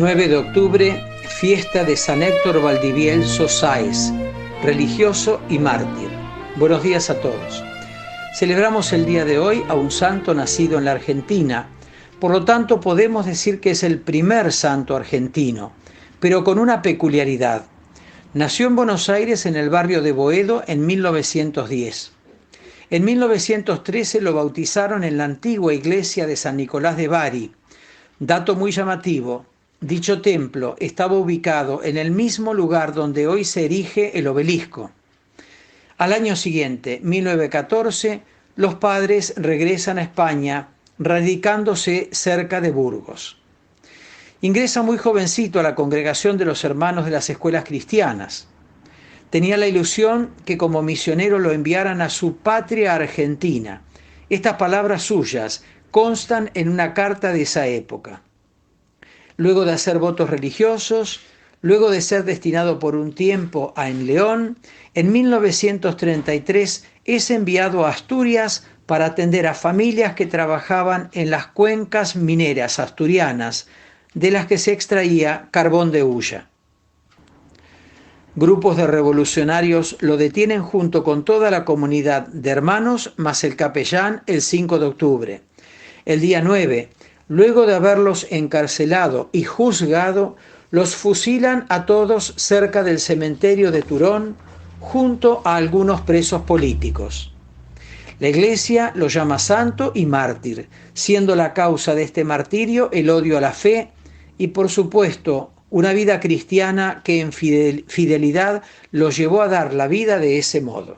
9 de octubre, fiesta de San Héctor Valdivielso Sáez, religioso y mártir. Buenos días a todos. Celebramos el día de hoy a un santo nacido en la Argentina, por lo tanto podemos decir que es el primer santo argentino, pero con una peculiaridad. Nació en Buenos Aires en el barrio de Boedo en 1910. En 1913 lo bautizaron en la antigua iglesia de San Nicolás de Bari. Dato muy llamativo, dicho templo estaba ubicado en el mismo lugar donde hoy se erige el obelisco. Al año siguiente, 1914, los padres regresan a España, radicándose cerca de Burgos. Ingresa muy jovencito a la congregación de los hermanos de las escuelas cristianas. Tenía la ilusión que como misionero lo enviaran a su patria argentina. Estas palabras suyas constan en una carta de esa época. Luego de hacer votos religiosos, luego de ser destinado por un tiempo a León, en 1933 es enviado a Asturias para atender a familias que trabajaban en las cuencas mineras asturianas, de las que se extraía carbón de hulla. Grupos de revolucionarios lo detienen junto con toda la comunidad de hermanos, más el capellán, el 5 de octubre. El día 9, luego de haberlos encarcelado y juzgado, los fusilan a todos cerca del cementerio de Turón, junto a algunos presos políticos. La Iglesia lo llama santo y mártir, siendo la causa de este martirio el odio a la fe y, por supuesto, una vida cristiana que en fidelidad lo llevó a dar la vida de ese modo.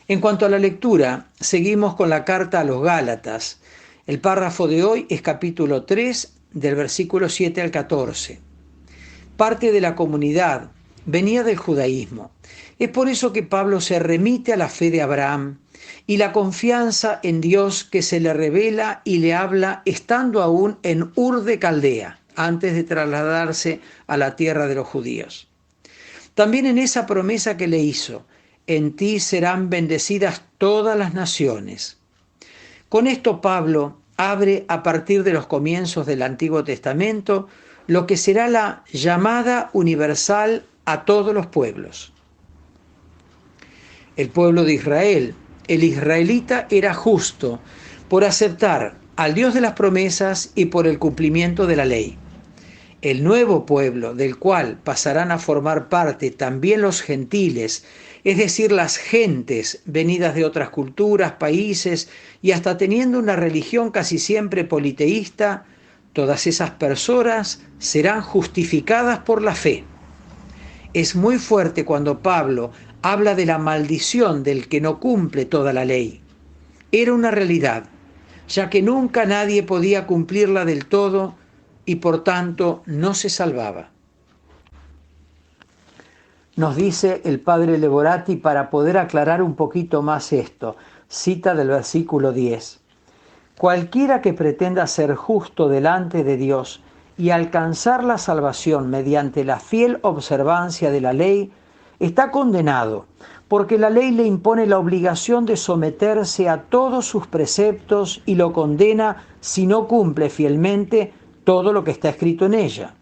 En cuanto a la lectura, seguimos con la carta a los Gálatas. El párrafo de hoy es capítulo 3, del versículo 7 al 14. Parte de la comunidad venía del judaísmo. Es por eso que Pablo se remite a la fe de Abraham y la confianza en Dios que se le revela y le habla estando aún en Ur de Caldea, antes de trasladarse a la tierra de los judíos. También en esa promesa que le hizo, en ti serán bendecidas todas las naciones. Con esto Pablo abre a partir de los comienzos del Antiguo Testamento lo que será la llamada universal a todos los pueblos. El pueblo de Israel, el israelita, era justo por aceptar al Dios de las promesas y por el cumplimiento de la ley. El nuevo pueblo, del cual pasarán a formar parte también los gentiles, es decir, las gentes venidas de otras culturas, países y hasta teniendo una religión casi siempre politeísta, todas esas personas serán justificadas por la fe. Es muy fuerte cuando Pablo habla de la maldición del que no cumple toda la ley. Era una realidad, ya que nunca nadie podía cumplirla del todo y por tanto no se salvaba. Nos dice el padre Leborati para poder aclarar un poquito más esto, cita del versículo 10. Cualquiera que pretenda ser justo delante de Dios y alcanzar la salvación mediante la fiel observancia de la ley, está condenado, porque la ley le impone la obligación de someterse a todos sus preceptos y lo condena si no cumple fielmente todo lo que está escrito en ella.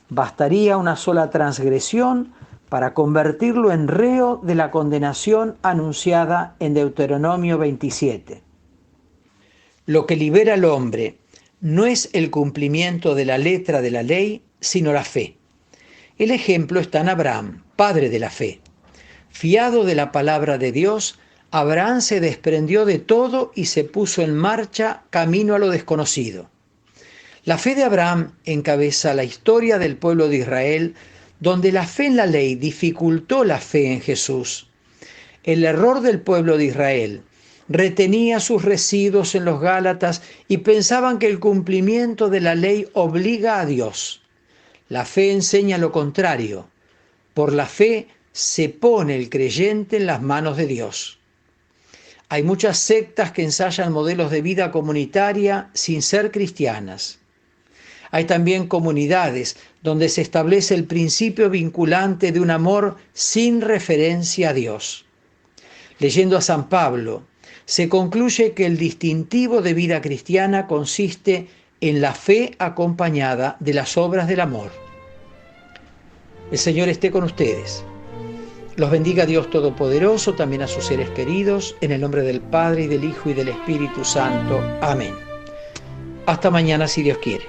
Bastaría una sola transgresión para convertirlo en reo de la condenación anunciada en Deuteronomio 27. Lo que libera al hombre no es el cumplimiento de la letra de la ley, sino la fe. El ejemplo está en Abraham, padre de la fe. Fiado de la palabra de Dios, Abraham se desprendió de todo y se puso en marcha camino a lo desconocido. La fe de Abraham encabeza la historia del pueblo de Israel, donde la fe en la ley dificultó la fe en Jesús. El error del pueblo de Israel retenía sus residuos en los Gálatas y pensaban que el cumplimiento de la ley obliga a Dios. La fe enseña lo contrario. Por la fe se pone el creyente en las manos de Dios. Hay muchas sectas que ensayan modelos de vida comunitaria sin ser cristianas. Hay también comunidades donde se establece el principio vinculante de un amor sin referencia a Dios. Leyendo a San Pablo, se concluye que el distintivo de vida cristiana consiste en la fe acompañada de las obras del amor. El Señor esté con ustedes. Los bendiga Dios Todopoderoso, también a sus seres queridos, en el nombre del Padre, y del Hijo, y del Espíritu Santo. Amén. Hasta mañana, si Dios quiere.